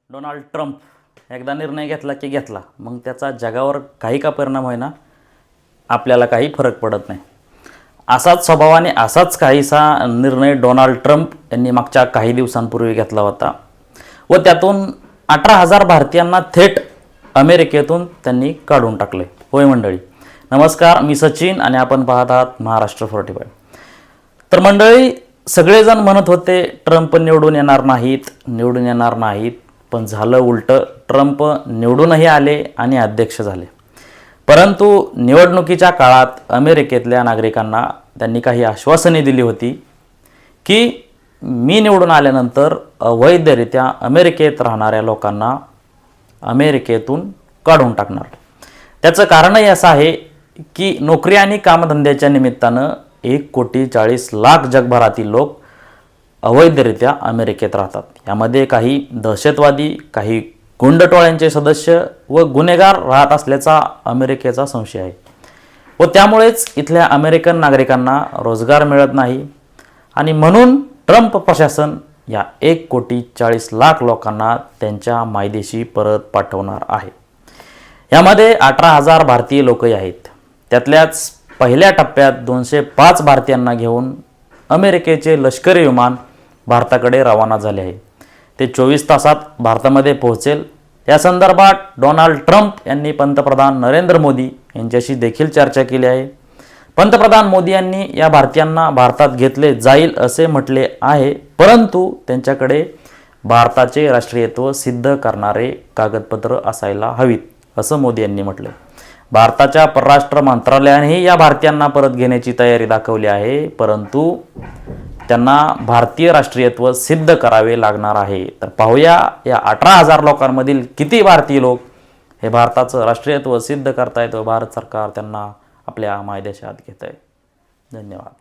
Donald Trump एकदा निर्णय घेतला की घेतला, मग त्याचा जगावर काही का परिणाम होईना, आपल्याला काही फरक पडत नाही. असाच स्वभावाने असाच काहीसा निर्णय डोनाल्ड ट्रम्प यांनी मागच्या काही दिवसांपूर्वी घेतला होता व त्यातून 18,000 भारतीयांना थेट अमेरिकेतून त्यांनी काढून टाकले. होय मंडळी, नमस्कार, मी सचिन आणि आपण पाहत आहात महाराष्ट्र 45. तर मंडळी, सगळेजण म्हणत होते ट्रम्प निवडून येणार नाहीत, पण झालं उलटं. ट्रम्प निवडूनही आले आणि अध्यक्ष झाले. परंतु निवडणुकीच्या काळात अमेरिकेतल्या नागरिकांना त्यांनी काही आश्वासने दिली होती की मी निवडून आल्यानंतर अवैधरित्या अमेरिकेत राहणाऱ्या लोकांना अमेरिकेतून काढून टाकणार. त्याचं कारणही असं आहे की नोकरी आणि कामधंद्याच्या निमित्तानं 1,40,00,000 जगभरातील लोक अवैधरित्या अमेरिकेत राहतात. यामध्ये काही दहशतवादी, काही गुंडटोळ्यांचे सदस्य व गुन्हेगार राहत असल्याचा अमेरिकेचा संशय आहे व त्यामुळेच इथल्या अमेरिकन नागरिकांना रोजगार मिळत नाही आणि म्हणून ट्रम्प प्रशासन या 1,40,00,000 लोकांना त्यांच्या मायदेशी परत पाठवणार आहे. यामध्ये 18,000 भारतीय लोकही आहेत. त्यातल्याच पहिल्या टप्प्यात 205 भारतीयांना घेऊन अमेरिकेचे लष्करी विमान भारताकडे रवाना झाले आहे. ते 24 तासात भारतामध्ये पोहोचेल. या संदर्भात डोनाल्ड ट्रम्प यांनी पंतप्रधान नरेंद्र मोदी यांच्याशी देखील चर्चा केली आहे. पंतप्रधान मोदी यांनी या भारतीयांना भारतात घेतले जाईल असे म्हटले आहे, परंतु त्यांच्याकडे भारताचे राष्ट्रीयत्व सिद्ध करणारे कागदपत्र असायला हवीत असं मोदी यांनी म्हटले. भारताच्या परराष्ट्र मंत्रालयानेही या भारतीयांना परत घेण्याची तयारी दाखवली आहे, परंतु त्यांना भारतीय राष्ट्रीयत्व सिद्ध करावे लागणार आहे. तर पाहूया या 18,000 लोकांमधील किती भारतीय लोक हे भारताचं राष्ट्रीयत्व सिद्ध करतायत व भारत सरकार त्यांना आपल्या मायदेशात घेत आहे. धन्यवाद.